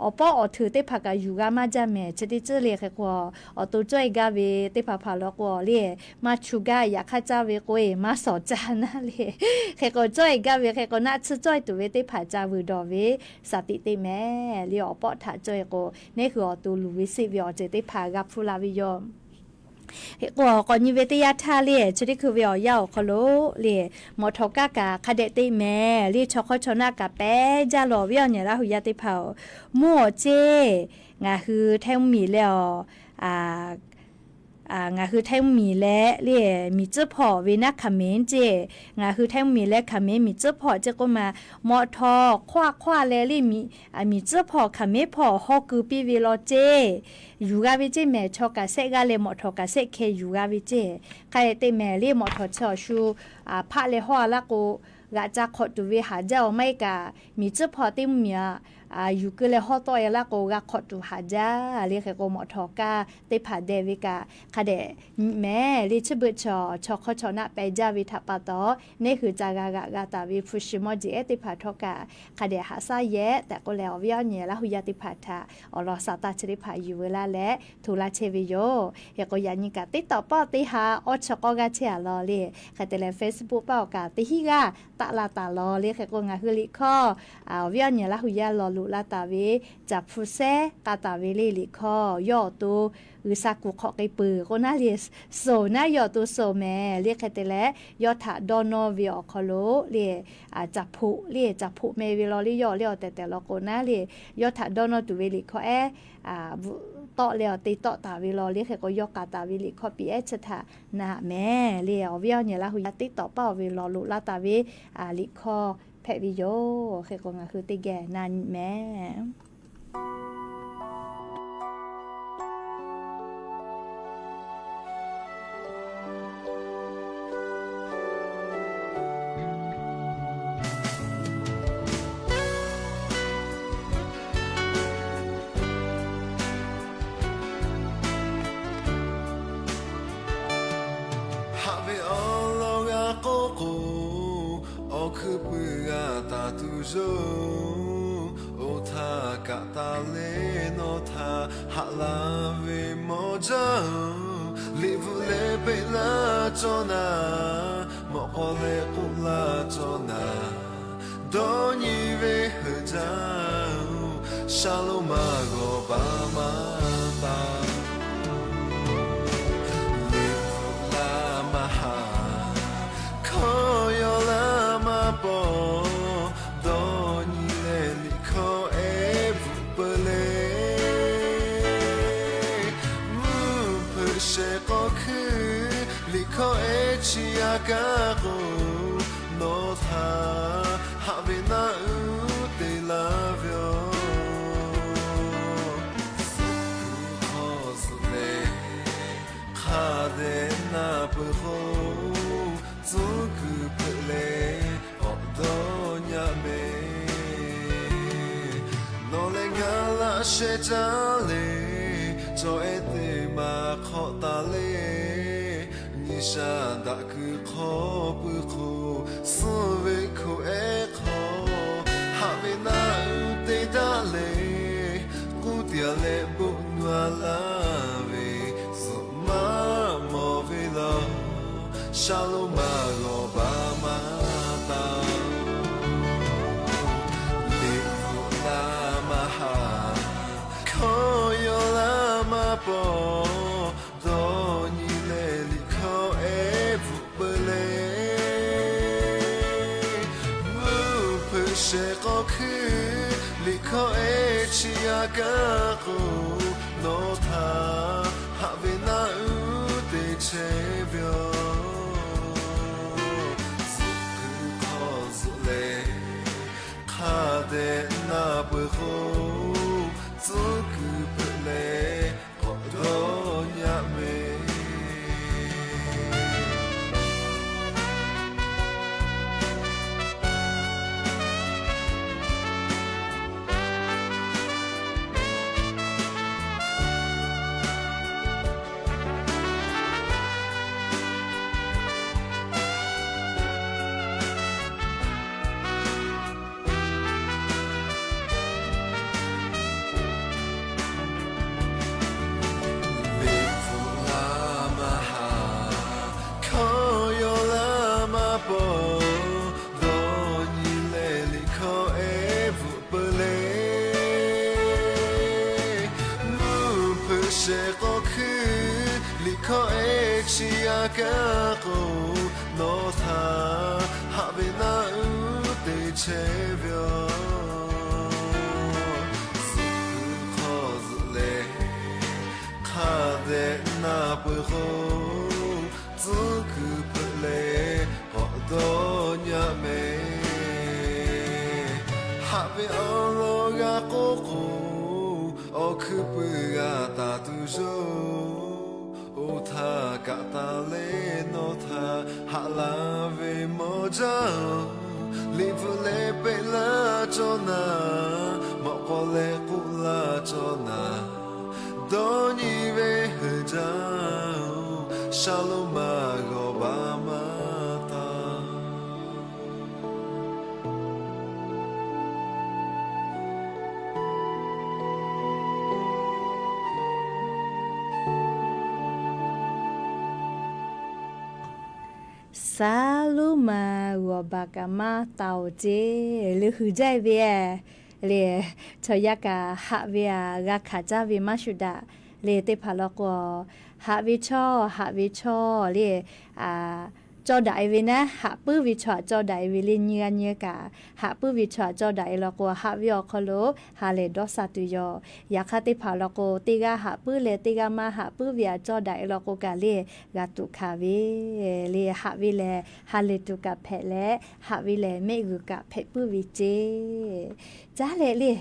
อปอถือเตผ่ากาอยู่กามาจาแม่จะได้เจอเลียเคกอตูจ้วยกาเวเตผ่าลอกเลียมาชูกาอยากข้าจ้าเวโกเอมาสอจานะเลียเคกจ้วยกาเวเคกนัดชื่อจ้วยตูเวเตผ่าจาวือดอเวสติเตแม่เลียอปอถาจ้วยโกนี่คืออตูลูวิสิวิอเจเตผ่ากับฟูลาวิยอมก่อนยิเวตยาทาเลียจะได้คือเวียวยาวคโลเลียมอทอกากาคาเดเตแม่เลียชอคชนากาแปจาหล่อเวียวเนี่ยละหุยาติเผามั่วเจงาคือแทงมีแล้วงาคือไทยมีและเรียมีเจ้าพ่อเวนักขมิ้นเจงาคือไทยมีและขมิ้นมีเจ้าพ่อเจก็มามอทอคว้าและลี่มีเจ้าพ่อขมิ้นพ่อฮอคือปีเวลเจอยู่กาวิเจแม่ชอกาเซกาเลมอทอกาเซเคอยู่กาวิเจใครเตแม่ลี่มอทอชอชูพระเลฮอละโกกะจะขอดูเวหาเจ้าไม่กามีเจ้าพ่อติมเมียอยู่ก็เลยฮอตอยละโกกะขอดูหาจ้าเรียกโกมอทอกาเตผาเดวิกาคาเดแม่ลิชบุชอขอชอนะไปจาวิทัปตอนี่คือจากากาตาวิฟุชิมอจิเอติผาทอกาคาเดหาซาเยแต่ก็แล้ววิญญาละหุยาติผาทาอลอสาตาชริผาอยู่เวลาและทุลาเชวิโยเฮก็ยานิกาติต่อป้อติหาอชกกาเชลอเลคาเตเล Facebook ป้อกาติฮิกาตะลาตาลอเลเฮก็งาฮืลิคอวิญญาละหุยาลอลุลาตาเวจับผู้เซกาตาเวเลลิคอย่อตัวอุซากุขอไกปือก็น่าเรียโซน่ายอตัวโซแม่เรียกใครแต่ละยอถาดอนอวิอคอโลเรียจับผู้เรียจับผู้เมวิลอลิยอเรียแต่ละคนน่าเรียยอถาดอนอตุเวลิคอต่อแล้วตีต่อตาวิลอเรียกก็ยอกาตาวิลิคอปีชะทานะแม่เรียวิอเนี่ยละหุยติต่อเป้าวิลอลุลาตาวิลิคอแพวิโยเคก็งาคือติแกนันแม่คือเพื่อตาตุโจโอทากะตาเลโนทาฮาลาเวโมจาลิฟูเลเปลาโจนาโมโคเลกุลาโจนาโดนีเวฮจาชาโลมาโกบามาตา chi agago no tha have na u te love you cause le khade na pu ho zu ku ple o do nya me no le ngala she ja le cho e te ma kho ta le ni sha da ku kho pu kho so ve ko e kho ha ve na u te da le ku dia le bu nwa la ve so ma mo ve la shalom ma go ba ma ta le la ma ha yo la ma po do ni le li ko e pu pele mu pu she ko ku li ko e chi aga ko no tha ha ve na u te che vyo su ku ko zu le kha de na pu ho zu ku le o do nya me aga go no tha ha ve na u te che vyo su kho zu le kha de na pu ho zu ku pu le o do nya me ha ve o lo ga ko ko o ku pu ga ta tu zo o tha ka ta le no tha ha la ve mo ja live le pe la cho na mo ko le ku la cho na do ni ve ja shalom ma go ba ma ta Saluma wabakama tauje le hujai ve le choyaka ha ve ga khaja ve mashuda le te phalako ha ve cho le a cho dai ve na ha pu vi cho dai ve le nya ka ha pu vi cho dai lo ko ha vi kholo ha le do sa tu yo ya kha te phalako te ga ha pu le te ga ma ha pu vi cho dai lo ko ka le ga tu kha ve le ha vi le ha le tu ka phe le ha vi le me gu ka phe pu vi je ja le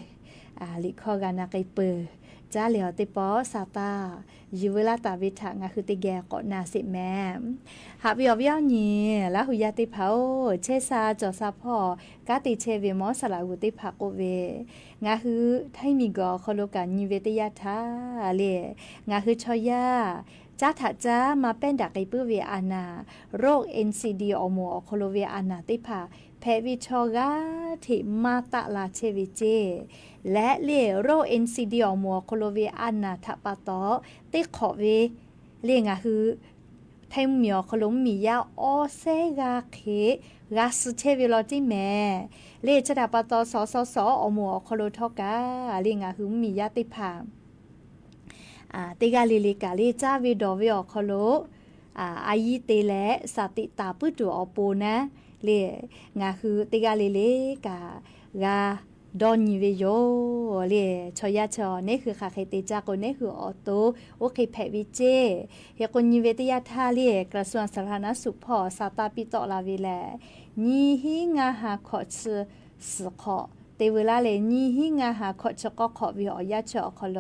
a li kho ga na kai puจ้าเหลียวติปอซาตาอยู่เวลาตาวิถางาคือติแกก็นาสิแม่หาวิวนี่แล้วหุยาติเผาเชซาจอซาพ่อกาติเชเวมอสลาหุติภาโกเวงาคือไทมีกอคโลกานิเวติยาทาเลงาคือชอยาจ้าถาจ้ามาเป็นดักไกปื้อเวอานาโรค NCD อโมอโคโลเวอานาติภาแพวิชอกาที่มาตะลาเชวิเจและเล่โร NCD อมัวโคโลเวอานาทะปะตอติขอเวเล่งะคือไทมีอโคลมมียาออเซกาเคกาสุเชวิลอจิแมเล่จะดาปะตอสอมัวโคโลทอกาเล่งะคือมียาติพาติกาลิลิกาลิจาวิดอวิอโคโลอายีเตและสติตาปุตุอโปนะเลงาคือติกาลิเลกากา ดอนนีเวโยเล่ชอยาชอนี่คือค่ะใครติจากคนนี่คือออโตโอเคแพวิเจเฮคนนีเวตยาทาเล่กระทรวงสาธารณสุขพอสาตาปิโตลาเวแลนีหิงาหาขอชสขอเตเวลาเลนีหิงาหาขอชก็ขอวิอยาชอขอโล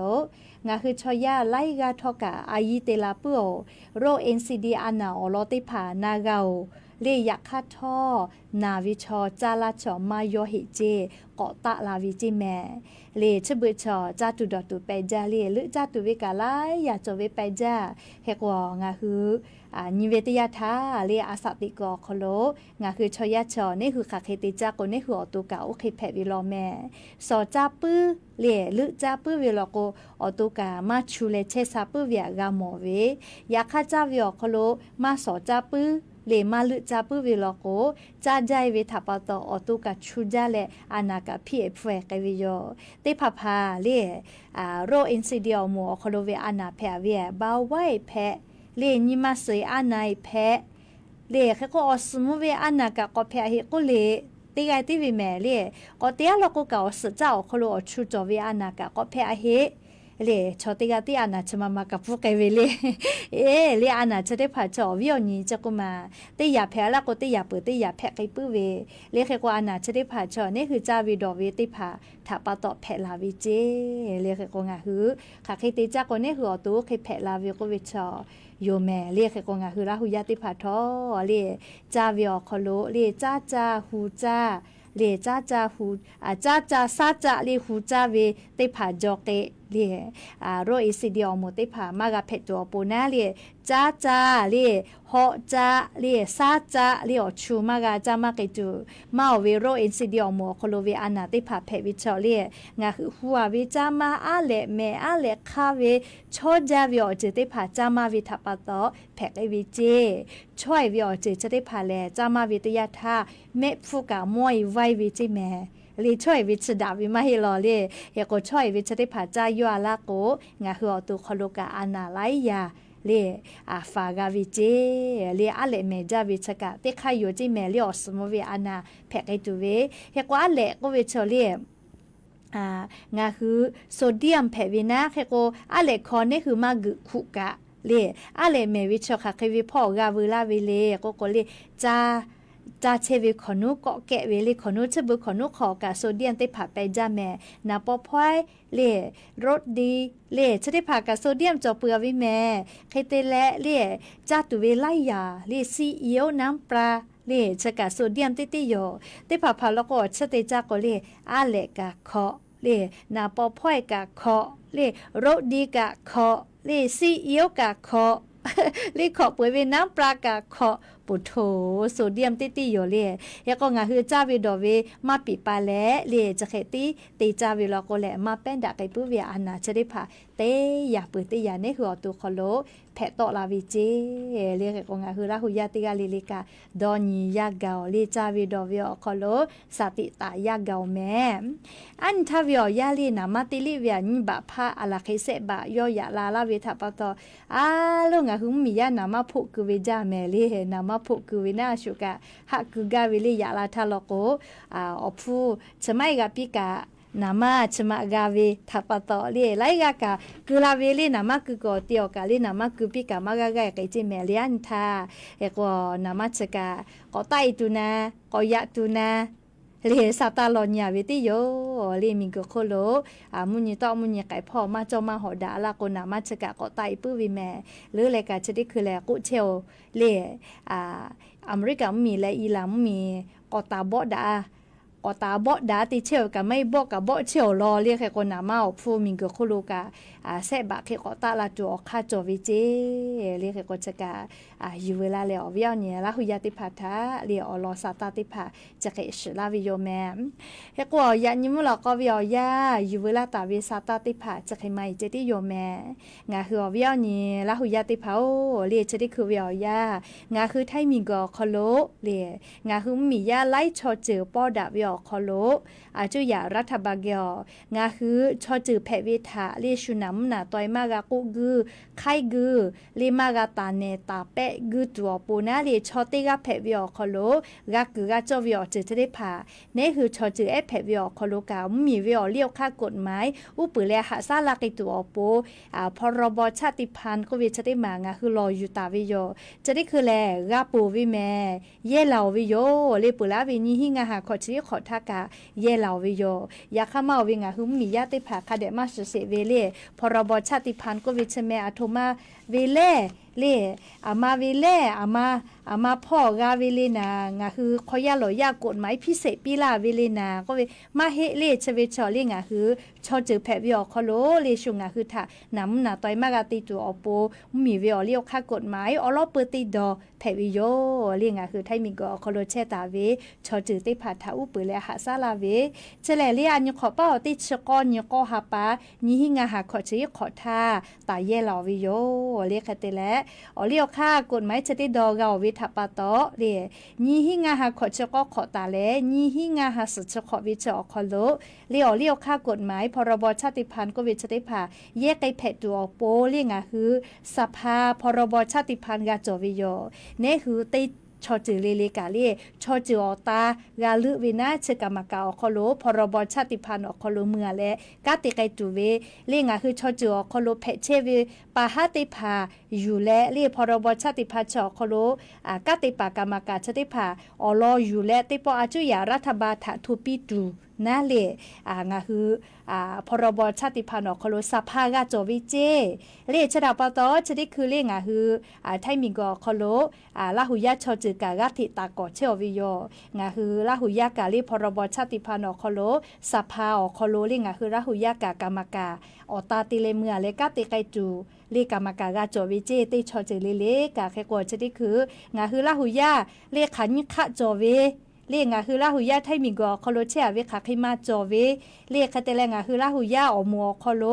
งาคือชอยาไลกาทอกะอายิเตลาปุโอโรเอ็นซีดีอานาอลอติผานากาเลียกคัดท่อนาวิชอจาลาชอมาโยหิเจเกาะตะลาวิจิแม่เลชบึชอจาตุดอตุไปจาเลลึจาตุเวกาไลยาจเวไปจาเฮกวงาคือนิเวตยาทาเลอาสติกอคโลงาคือชอยาชอนี่คือคักเฮติจากนี่คือออตุกาโอเคแพวิโลแม่สอจาปื้อเลลึจาปื้อเวลโกออตุกามาชูเลเชซาปื้อเวียกาโมเวยาคาจาวิอคโลมาสอจาปื้อเลมาลึจาปื้อเวลโกจาใจเวทัปตออตุกาชูจาเลอานากาพี่เอฟเวกวิโยเตพาพาเลโรอินซิเดียโมอคโลเวอานาแพเวบาไว้แพเลนิมาเสยอานายแพเลแค่ก็อสมุเวอานากาก็แพเฮก็เลตีไกตีวิแม่เลก็เตียลก็เก่าสเจ้าคโลชูจอเวอานากาก็แพเฮเลชอติกาติอานาชมากับพวกไกเวเลเลอานาจะได้ผ่าจอวิโอนี้จะกุมาตีอย่าแพ้ละก็ตีอย่าเปิดตีอย่าแพ้ไกปื้อเวเลแค่ก็อานาจะได้ผ่าจอนี่คือจาวิดอเวติผ่าถ้าปะตอแพ้ลาวิเจเลแค่ก็งาหือค่ะใครตีจากก็นี่คืออตัวใครแพ้ลาวิก็วิชอโยแม่เรียกให้กงาคือละหุยาติผาทอเรียจาวิอคโลเรียจ้าจาหูจ้าเรียจ้าจาหูจ้าจาซาจาเรียหูจ้าเวติผาจอกเกเรียโรอิสิเดียโมติผามากะเพจตัวปูนาเรียจ้าจาเรียฮอจ้าเรียซาจาเรียชูมากะจามากะจูมาเวโรอิสิเดียโมคโลเวอานาติผาเพวิชอเรียงาคือหัวเวจามาอาเลเมอาเลคาเวชอจาวิอเจติผาจามาวิทัปตอแพกไอวิเจช่วยวิอเจจะได้ผาแลจามาวิทยาธาเมฟุกามวยไววิจิแมลีช่วยวิชดาวิมาฮิลอเลยก็ช่วยวิชได้ผาจายัวลาโกงาหัวตุคโลกาอานาไลยาเลฟากาวิเจเลอะเลเมจาวิชกะเตคายโยจิเมเลอสมเวอานาแพกไอตุเวเฮกว่าเลก็วิชเลงาคือโซเดียมแพวินะแค่ก็อะเลคอนนี่คือมากึคุกะเลอะเลเมวิชค่ะเควิพ่อกาเวลาเวเลก็เลจาเชวิขอนุเกาะแกะเวลิขอนุชบุขอนุขอกาโซเดียมได้ผ่าไปจ้าแม่นาปอพอยเลรสดีเลจะได้ผ่ากาโซเดียมจอเปือวิแม่ใครเตและเลจ้าตุเวไลยาเลซีเอียวน้ำปลาเลจะกาโซเดียมติโยได้ผ่าแล้วก็ชะเตจาก็เลอาเลกาเคาะเลนาปอพอยกาเคาะเลรสดีกาเคาะเลซีเอียวกาเคาะลีขอเปิดเวน้ำปลากาขอปุโถโซเดียมติโยเลยก็งาคือจ้าวิดอเวมาปิปาแลเลจะเขตีจ้าวิลอโกแลมาแป้นดะไกปุเวียอานาจะได้ผ่าเตอย่าเปิดเตอย่านี่คืออตุคโลแพะตอลาวิเจเรียกก็งาคือราหุยาติกาลิลิกาดอนียาเกาเลจ้าวิดอเวอคโลสติตายาเกาแม่อันทาวิอยาลีนามาติลิเวียนิบะพาอะลาเคเซบะยอยาลาลาเวทาปตอลุงคือมียานามาพุกเวจาแม่เลนามาพุกเวนาชุกะฮักกาเวลียาลาทาโลโกอพูชมัยกะปิกะนามาชมากาเวทัปตอเลไลกากะกุลาเวเลนามากุกอเตียวกะเลนามากุปิกามากะกะไกจิเมเลียนทาเอก็นามาชกะกอไตตุนากอยะตุนาเลสาตาลอนยาเวติโยเลมิกโคโลมุญตอมุญไก่พ่อมาจอมาหอดาลาโกนามาชกะกอไตปื้อวิแม่หรือเลกะจะได้คือแลกุเชลเลอเมริกามีและอิหร่านมีกอตาบอดากอตาบอดาติเชลกะไม่บอกกะบอเชลรอเรียกให้คนนามาพูมิงกโคโลกะเซบะเคกอตาลาจอคาจอวิเจเรียกให้คนจะกะอยู่เวลาแล้ววิญญาณละหุยาติภาทาเรียอลอซาตาติภาจะเกชลาวิโยแมเฮกว่ายันยิมุลก็วิญญาอยู่เวลาตาวิซาตาติภาจะให้ไม่เจติโยแมงาคือวิญญาณละหุยาติภาเรียจะได้คือวิญญางาคือไทมิงกคโลเรียงาคือมียาไล่ชอเจอปอดาวิคอโลอาจุยารัฐบาลงาคือชอจือแพวิทาเรียชุนา ำหนาต่อยมากะกุกือไข่กือเลมากะตาเนตาเปะกือตัวปูนาเลชอติกะเพวิอคอโลกะกือกะจอวิอจือจะได้ผ่าเนี่ยคือชอจือเอเพวิอคอโลกามีวิอเลี้ยวค่ากฎหมายอุปเลหะซาลากิตัวปูพรบชาติพันธุ์ก็วิจะได้มางะคือรออยู่ตาวิโยจะได้คือแลกะปูวิแม่เย่เหล่าวิโยเลปุลาวินี่หิงะหาขอชีขอทากะเย่เหล่าวิโยยาข้ามาวิงะคือมียาติผ่าคาเดมาเสเวเลพรบชาติพันธุ์ก็วิชแม่อโทมาเวเลอามาเวเลอามาพ่อกาเวเลนางะคือขอยาหลอยากฎหมายพิเศษปีลาเวเลนาก็เวมาเฮเลชเวชอเลงะคือชอจือแผวิอคอโลเลชุงะคือถ้านำหนาตอยมากาติตัวอโปมีเวอเลียวค่ากฎหมายอลอเปติดอแผวิโยเลงะคือไทมิกอคอโลเชตาเวชอจือติผาทาอุปเลหะซาลาเวเจเลเลียนยขอเป้าติชกอนยกอหาปานิหิงะหาขอชีขอทาตาเยลอวิโยเลคเตและอเลียวค่ากฎหมายจะได้ดอเกาวิทัปตอเรนี่หิงาหาขอชก็ขอตาแลนี่หิงาหาสุชขอวิจอคอโลเลียวค่ากฎหมายพรบชาติพันธุ์ก็วิจะได้ผ่าแยกไอแผดตัวโปเลียงะคือสภาพรบชาติพันธุ์กาจวิโยเนี่ยคือติชอจือเลกาเลชอจืออตากาลุวินาเชกามากาอคอโลพรบชาติพันธุ์อคอโลเมือและกาติไกตูเวเลงะคือชอจืออคอโลเพเชเวปาหาติพาอยู่และเลพรบชาติพันธุ์ชอคอโลกาติปากามากาชติพาอลออยู่และติปออาจุยารัฐบาลถาทุปิตูนั่นแหละงะคือพรบชาติพันธุ์อคโลสภากาจวิเจเลชดาปตอจะได้คือเลงะคือไทมิกอคโลลาหุยะชอจือกากาติตากอเชอวิโยงะคือลาหุยะกาเลพรบชาติพันธุ์อคโลสภาอคโลเลงะคือลาหุยะกากามากาอตาติเลเมือเลกาติไกจูเลกามากากาจวิเจติชอจือเลกาแค่กอจะได้คืองะคือลาหุยะเลขันคะจเวเรียกคือลาหุยาไทมิกอคอโลเชอเวคาคิมาจอเวเรียกคาเตเลงคือลาหุยาอมัวคอโล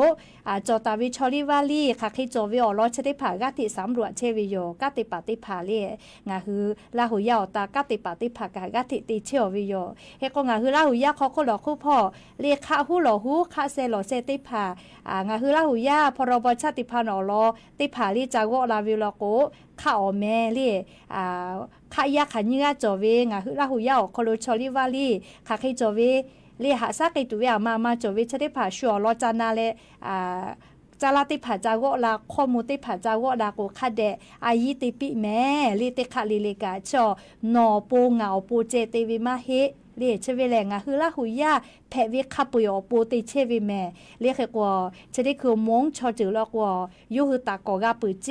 จอตาวิชอริวาลีคาคิจอเวอลอชได้ผ่ากาติสำรวจเชวิโยกาติปาติผาเลคือลาหุยาอตากาติปาติผากากาติติเชอวิโยเฮก็คือลาหุยาคอโคลอคู่พ่อเรียกคาหูหลอหูคาเซลอเซติผาคือลาหุยาพรบชาติพันธุ์อลอติผาลีจากวลาวิลโกข้าอแม่เรียข้ายาขันยี่จอเวคือลาหุยาคอโลชอริวาลีคาคิจอเวเรียหาซากิตุเวมาจอเวชได้ผ่าชัวรอจานาเลจาลาติผาจาวลาข้อมูลติผาจาวลาโกคาเดอายิติปิแม่ลิติคาลิเลกาชอนอโปงาโปเจเตวิมาเฮเรียเชเวแลงคือลาหุยาแพวิคาปุยอปูติเชวิแม่เรียกกว่าจะได้คือมงชอจือลอกว่ายูคือตากอกาปุเจ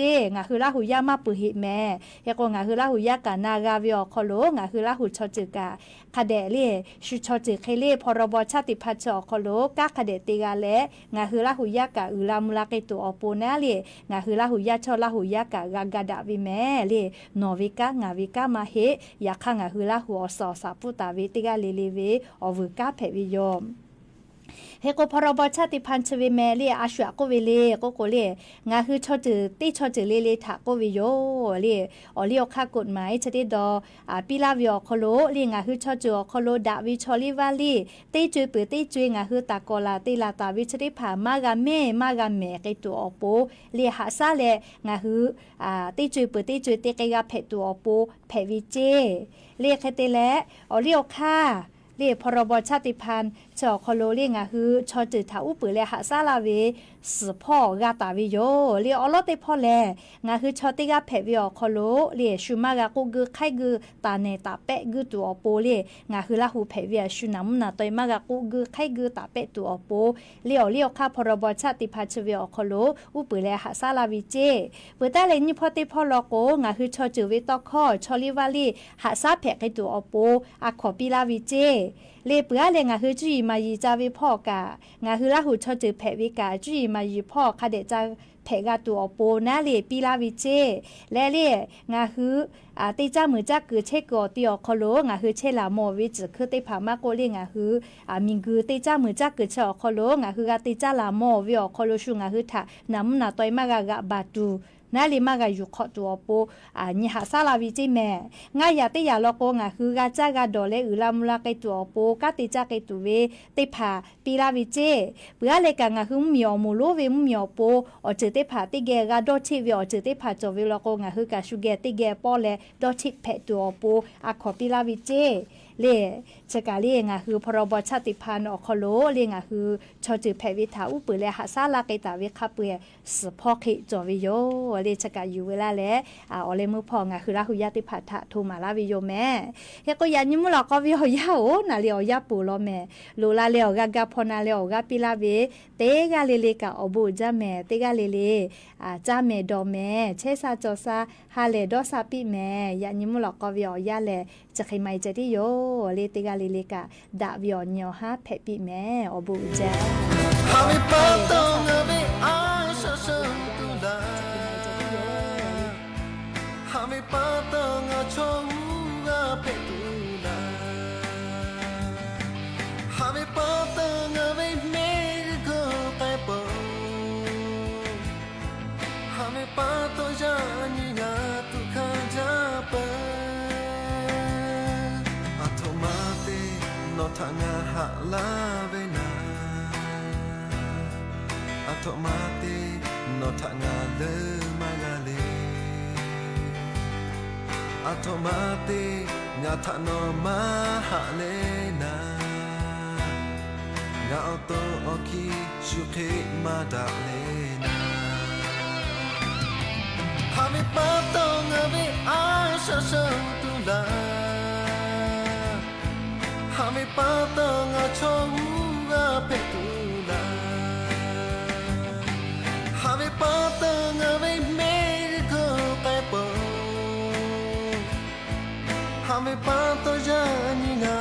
คือลาหุยามาปุหิแม่เรียกว่าคือลาหุยากานากาวิอคอโลคือลาหุชอจือกาคาเดเรียชุชอจือเคเลพรบชาติพันธุ์ชอคอโลกาคาเดติกาและคือลาหุยากาอุลามุลาเกตัวอปูนาเรียคือลาหุยาชอลาหุยากากากาดาวิแม่เรียนอวิกางาวิกามาเฮยาคังคือลาหัวสอสาปุตาวิติกาเลเวอวกาเพวิโยเฮโกพรบชาติพันธุ์ชเวแมเลียอาชัวโกเวเลโกโกเลคือชอจือติชอจือเลถาโกวิโยเลอเลียวค่ากฎหมายจะได้ดอปิลาวิอคโลเลคือชอจือคโลดาวิชอลิวาลีติจุยเปติจุยคือตากอลาติลาตาวิจะได้ผ่ามากาเมไกตัวอโปเลหาซาเลคือติจุยเปติจุยติกยาเพตัวอโปเพวิเจเลคเตและอเลียวค่าเรียพรบชาติพันธุ์ชอคอโลเรียคือชอจือถาอุปเลหาซาลาเวสือพ่อกาตาวิโยเรียอลอติพ่อแลคือชอติกาเพวิอคอโลเรียชุมากากุกุไข่กุตาเนตาเปะกุตัวโปเรียคือลาหูเพวิชุนำนาตอยมากากุกุไข่กุตาเปะตัวโปเรียวค่าพรบชาติพันธุ์ชวิอคอโลอุปเลหาซาลาวิเจเปิดแต่เลนี่พอติพ่อลอโกคือชอจือวิตอคอชอลิวาลีหาซาเพะไกตัวโปอะขอปิลาวิเจเลเปือเลคือจุยมายีจาวิพ่อกาคือลาหูชอจือเพวิกาจุยมายีพ่อคาเดจาเพกาตัวโปนาเลปิลาวิเจและเลคือติจามือจักคือเชกอติอคโลคือเชลาโมวิจคือติผามาโกเลคือมิงคือติจามือจักคือเชอคโลคือกาติจาลาโมวิอคโลชุคือถานำนาตอยมากากะบาตู นาลิมากาอยู่ขอตัวปูนี่หาซาลาวิจิแม่ง่ายอย่าติอย่าลอกงาคือกาจ้ากาดอเลอุลามุลาไกตัวปูกาติจ้าไกตัวเวติผาปีลาวิจิเบื่อเลยกางาคือมีอมูโลเวมีอปูอเจติผาติเกกาดอชิวิอเจติผาจอวิลอกงาคือกาชูเกติเกปอเลดอชิเพตัวปูขอปีลาวิจิเล่จะกาเลียงคือพรบชาติพันธุ์อคโลเลียงคือชอจือแพวิถาอุปือเลหาซาลาไกตาเวคาเปือสพอคิจอวิโยเล่จะกาอยู่เวลาแลอเลมือพองคือราหุยาติพัทธะโทมาลาวิโยแม่เฮก็ยานิมุลก็วิโยยาโอนาเลียวยาปูโลแม่โลลาเลียวกาพอนาเลียวกาปิลาเวเตกาเลเลกาอบูจาแม่เตกาเลเลจาแม่ดอแม่เชซาจอซาฮาเลดอซาปิแม่ยานิมุลก็วิโยยาแลจะใครไม่จะที่โยเลติกาเลเลกาดาวิโอเนียวฮาเพปิแม่อบูจา Happy birthday ai sa sa tu la Happy birthday nga chong nga pe tu la Happy birthday nga ve me go kai po Happy birthday ja ni nga tu kha ja pa Atomate no thanga ha la ve na Atomate no thanga le magale Atomate nga thano ma ha le na Nga auto oki shuke ma da le na Happy birthday nga ve ai sa sa tu la Happy birthday nga chong nga pe tu la Happy birthday nga ve me go kai po Happy birthday ja ni nga